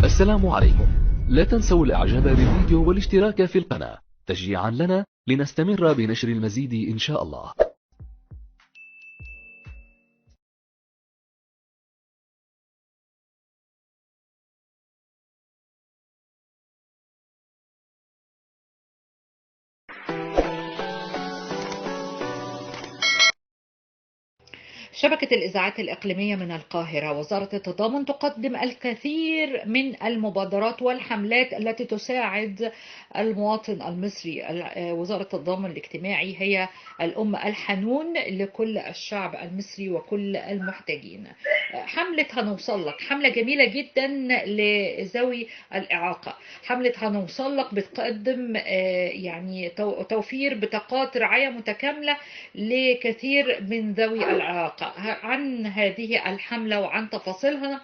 السلام عليكم. لا تنسوا الاعجاب بالفيديو والاشتراك في القناة تشجيعا لنا لنستمر بنشر المزيد إن شاء الله. شبكة الإذاعات الإقليمية من القاهرة. وزارة التضامن تقدم الكثير من المبادرات والحملات التي تساعد المواطن المصري. وزارة التضامن الاجتماعي هي الأم الحنون لكل الشعب المصري وكل المحتاجين. حملة هنوصلك حملة جميلة جدا لذوي الإعاقة. حملة هنوصلك بتقدم يعني توفير بطاقات رعاية متكاملة لكثير من ذوي الإعاقة. عن هذه الحملة وعن تفاصيلها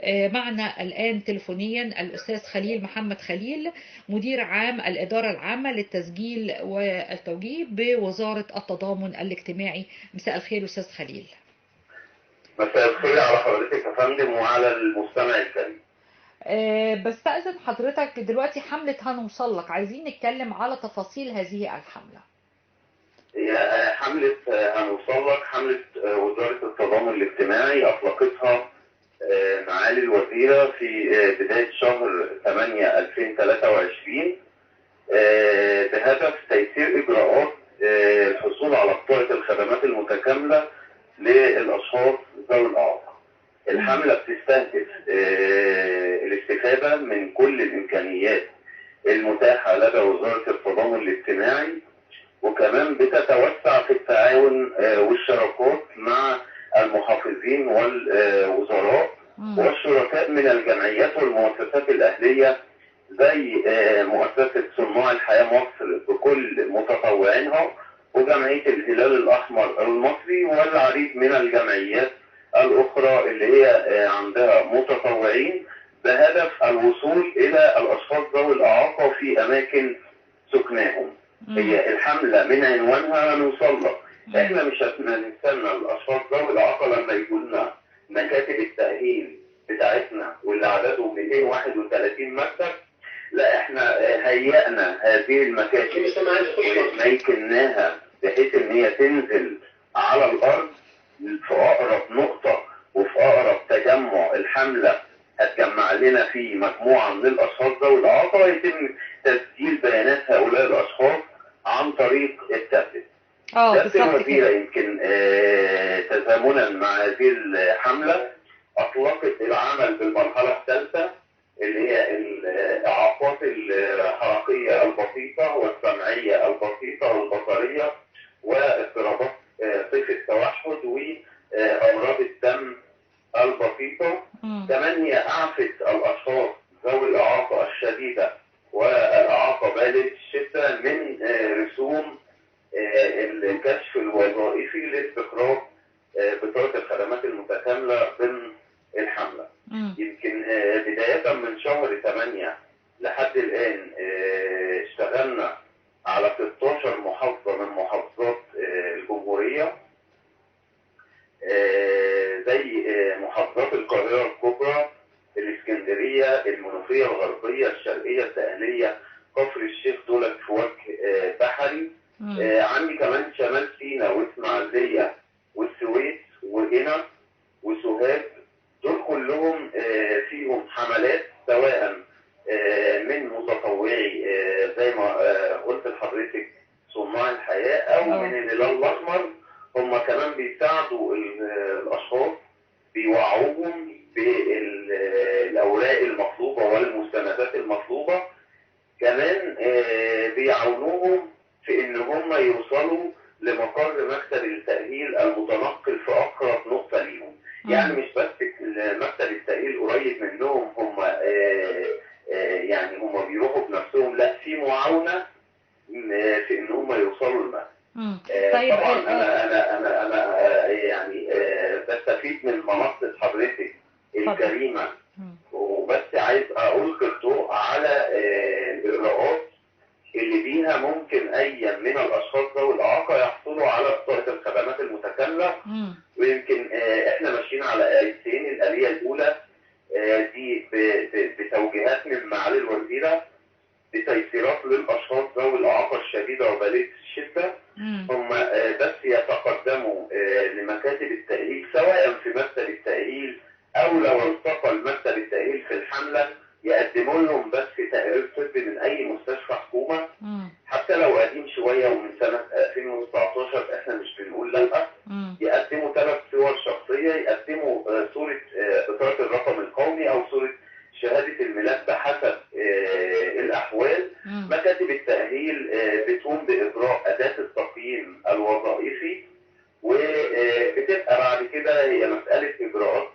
معنا الآن تلفونيا الأستاذ خليل محمد خليل، مدير عام الإدارة العامة للتسجيل والتوجيه بوزارة التضامن الاجتماعي. مساء الخير أستاذ خليل. مساء الخير على حضرتك يا فندم وعلى المستمع الكريم. بستأذن حضرتك دلوقتي حملة هنوصلك، عايزين نتكلم على تفاصيل هذه الحملة. حملة هنوصلك حملة وزارة التضامن الاجتماعي أطلقتها معالي الوزيرة في بداية شهر 8/2023 بهدف تيسير إجراءات الحصول على بطاقة الخدمات المتكاملة للأشخاص ذوي الإعاقة. الحملة بتستهدف الاستفادة من كل الإمكانيات المتاحة لدى وزارة التضامن الاجتماعي، وكمان بتتوسع في التعاون والشراكات مع المحافظين والوزراء والشركاء من الجمعيات والمؤسسات الأهلية زي مؤسسة صناع الحياة مصر بكل متطوعينها، وجمعية الهلال الأحمر المصري، والعديد من الجمعيات الأخرى اللي هي عندها متطوعين بهدف الوصول إلى الأشخاص ذوي الإعاقة في أماكن سكناهم. هي الحملة من عنوانها هنوصلك. احنا مش هنستنى الاشخاص ذوي الاعاقه لما يكون لنا مكاتب التاهيل بتاعتنا واللي عددهم 231 مكتب، لا احنا هيئنا هذه المكاتب وميكناها بحيث ان هي تنزل على الارض في اقرب نقطه وفي اقرب تجمع. الحمله هتجمع لنا في مجموعه من الاشخاص ذوي الاعاقه ويتم تسجيل بيانات هؤلاء الاشخاص عن طريق التابلت. سيادة الوزيرة يمكن تزامنا مع هذه الحملة أطلقت العمل بالمرحلة الثالثة اللي هي الإعاقات الحركية البسيطة والسمعية البسيطة والبصرية واضطرابات طيف التوحد وأمراض الدم البسيطة. كمان هي أعفت الأشخاص ذوي الإعاقة الشديدة والإعاقة بالغ الشدة من رسوم الكشف الوظائفي لاستخراج بطاقة الخدمات المتكاملة ضمن الحملة. يمكن بداية من شهر 8 لحد الآن اشتغلنا على 16 محافظة من محافظات الجمهورية، زي محافظات القاهرة الكبرى، الإسكندرية، المنوفية الغربية، الشرقية، الدقهلية، كفر الشيخ دولت في وجه بحري. عندي كمان شمال سيناء واسماعيلية والسويس وهنا وسوهاج. دول كلهم فيهم حملات سواء من متطوعي زي ما قلت لحضرتك صناع الحياة او من الهلال الاحمر. هم كمان بيساعدوا الاشخاص، بيوعوهم بالاوراق المطلوبة والمستندات المطلوبة. كمان بيعاونوهم في ان هم يوصلوا لمقر مكتب التأهيل المتنقل في اقرب نقطة ليهم. يعني مش بس مكتب التأهيل قريب منهم، هم يعني هم بيروحوا بنفسهم، لا في معاونة في ان هم يوصلوا المكتب. طيب طبعا انا يعني بستفيد من منصة حضرتك الكريمة، وبس عايز ألقي الضوء على الإجراءات اللي بيها ممكن أي من الأشخاص ذوي الإعاقة يحصلوا على بطاقة الخدمات المتكاملة. ويمكن إحنا ماشيين على آليتين. الآلية الأولى دي بتوجيه الشديدة وبالية الشدة هم بس يتقدموا لمكاتب التأهيل، سواء في مكتب التأهيل أو لو انتقل مكتب التأهيل في الحملة يقدموا لهم بس تقرير طبي من أي مستشفى حكومة، حتى لو قديم شوية ومن سنة 2019 احنا مش بنقول لأ. يقدموا 3 صور شخصية، يقدموا صورة بطاقة الرقم القومي أو صورة شهادة الميلاد بحسب الأحوال. مكاتب التأهيل بتقوم بإجراء أداة التقييم الوظائفي، وبتبقى بعد كده هي مسألة إجراءات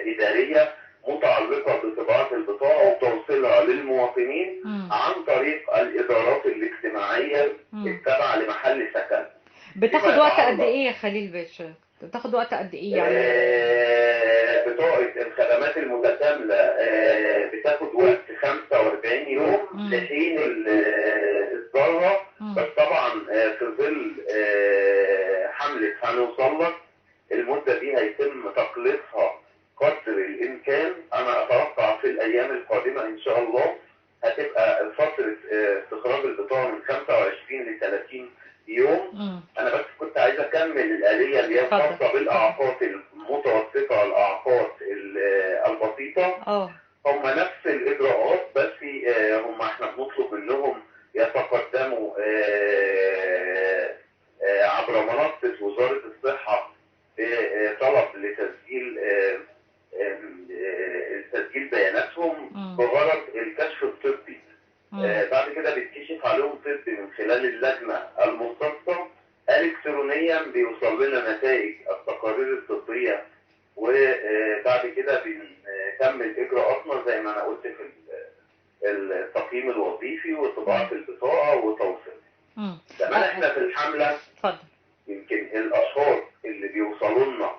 إدارية متعلقة بطباعة البطاقة وتوصيلها للمواطنين عن طريق الإدارات الاجتماعية التابعة لمحل سكن. بتاخد وقت قد إيه يا خليل باشا؟ بتاخد وقت قد إيه يعني؟ بطاقة الخدمات المتكاملة بتاخد وقت 45 يوم لحين إصدارها، بس طبعا في ظل حملة هنوصل لك المدة دي هيتم تقليصها قدر الإمكان. أنا أتوقع في الأيام القادمة إن شاء الله هتبقى فترة استخراج البطاقة من 25 ل 30 يوم. أنا بس كنت عايز أكمل الآلية اللي هي خاصة بالأعاقات المتوسطة والأعاقات البسيطة. هم نفس الإجراءات، بس هم احنا بنطلب منهم يتقدموا عبر منصة وزارة الصحة بطلب لتسجيل بياناتهم بغرض الكشف الطبي. بعد كده بيتكشف عليهم طبي من خلال اللجنة المختصة إلكترونيا، بيوصل لنا نتائج التقارير الطبية، وبعد كده بنكمل إجراءاتنا زي ما أنا قلت في التقييم الوظيفي وطباعة البطاقة وتوصيل. كمان احنا في الحملة يمكن الأشخاص اللي بيوصلوا لنا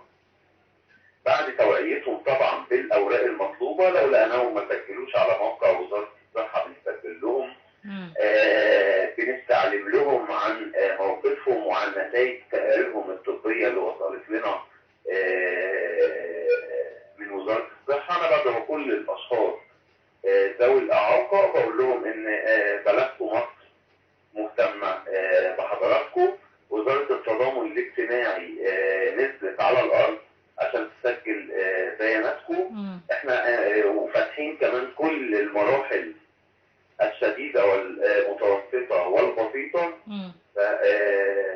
بعد توعيتهم طبعا بالأوراق المطلوبة، لو لقيناهم ما سجلوش على موقع وزارة الصحة بنسجل لهم، بنستعلم لهم عن موقفهم وعن نتائج تقاريرهم الطبية اللي وصلت لنا من وزارة الصحة. أنا بدعو كل الأشخاص ذوي الإعاقة بقول لهم إن بلدكم مصر مهتمة بحضراتكم. وزارة التضامن الاجتماعي نزلت على الأرض عشان تسجل بياناتكم. احنا وفاتحين كمان كل المراحل الشديدة والمتوسطة والبسيطة.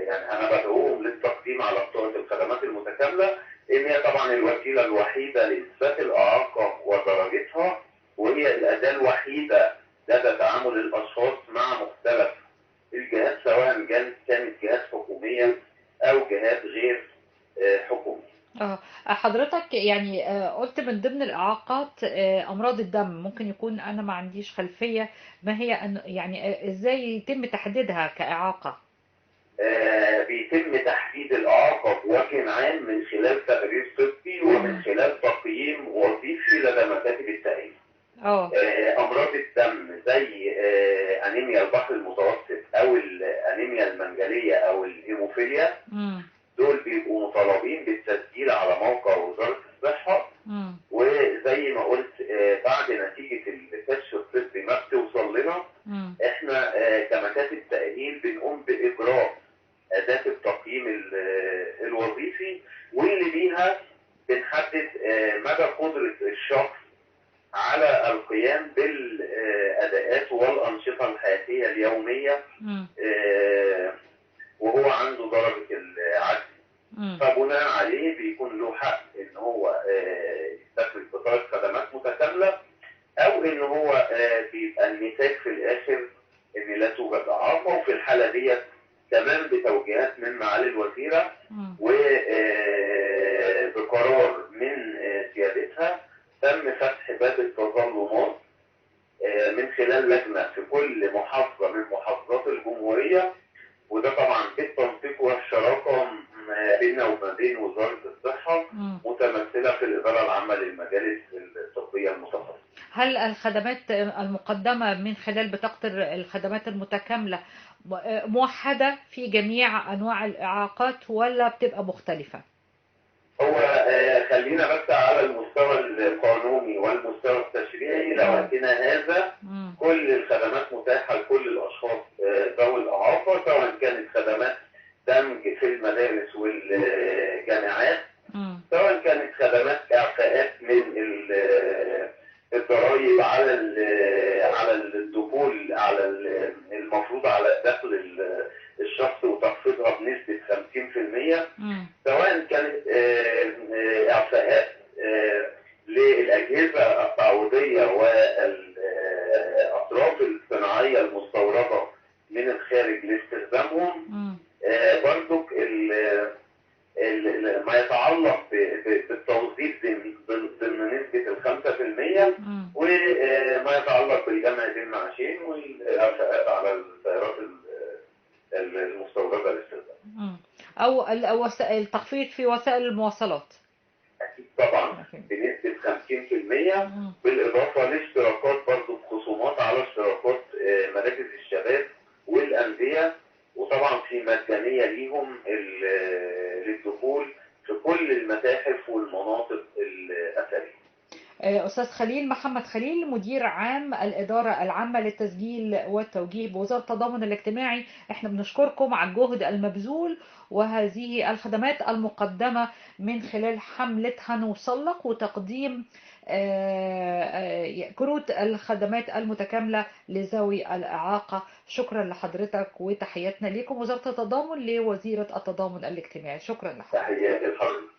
يعني أنا بدعوهم للتقديم على بطاقة الخدمات المتكاملة، إن هي طبعا الوسيلة الوحيدة لإثبات الإعاقة ودرجتها، وهي الأداة الوحيدة لدى تعامل الأشخاص مع مختلف الجهات، سواء كانت جهات حكومية أو جهات غير حكومية. حضرتك يعني قلت من ضمن الإعاقات أمراض الدم، ممكن يكون أنا ما عنديش خلفية ما هي يعني إزاي يتم تحديدها كإعاقة؟ بيتم تحديد الإعاقة بوجه عام من خلال تقرير طبي ومن خلال تقييم وظيفي لدى مكاتب التأهيل. أمراض الدم زي أنيميا البحر المتوسط أو الأنيميا المنجلية أو الهيموفيليا، دول بيبقوا مطالبين بالتسجيل على موقع وزارة الصحة. وزي ما قلت بعد نتيجة الكشف الطبي ما بتوصل لنا، احنا كمكاتب تأهيل بنقوم بإجراء أداة التقييم الوظيفي، واللي بيها بنحدد مدى قدرة الشخص على القيام بالأداءات والأنشطة الحياتية اليومية وهو عنده درجة العجز. فبناء عليه بيكون له حق ان هو يستخرج بطاقة خدمات متكاملة، او ان هو بيبقى النتاج في الاخر ان لا توجد اعاقة. وفي الحالة ديت كمان بتوجيهات من معالي الوزيرة وبقرار من سيادتها تم فتح باب التظلمات من خلال لجنة في كل محافظة من محافظات الجمهورية، وده طبعا بالتنسيق والشراكة بيننا وما بين وزارة الصحة متمثلة في الإدارة العامة للمجالس الطبية المتخصصة. هل الخدمات المقدمة من خلال بطاقة الخدمات المتكاملة موحدة في جميع أنواع الإعاقات ولا بتبقى مختلفة؟ هو خلينا بس على المستوى القانوني والمستوى التشريعي. لو أتينا هذا كل الخدمات متاحة لكل الأشخاص ذوي الإعاقة، ضرايب على الدخول، على المفروض على دخل الشخص وتخفيضها بنسبة 50%، سواء كانت إعفاءات للأجهزة التعويضية والأطراف الصناعية المستوردة من الخارج لاستخدامهم. برضو ما يتعلق بالتوظيف ضمن نسبة 5%، وما يتعلق بالجمع ذي المعاشين والإعفاءات على السيارات المستوردة للاستخدام. أو التخفيض في وسائل المواصلات. أكيد طبعا بنسبة 50%، بالإضافة لاشتراكات برضو بخصومات على اشتراكات مراكز الشباب والأندية، وطبعا في مجانية ليهم للدخول في كل المتاحف والمناطق الأثرية. أستاذ خليل محمد خليل، مدير عام الإدارة العامة للتسجيل والتوجيه بوزارة التضامن الاجتماعي، احنا بنشكركم على الجهد المبذول وهذه الخدمات المقدمة من خلال حملة هنوصلك وتقديم كروت الخدمات المتكاملة لذوي الإعاقة. شكرا لحضرتك وتحياتنا لكم وزارة التضامن لوزيرة التضامن الاجتماعي. شكرا لحضرتك. تحياتي لحضرتك.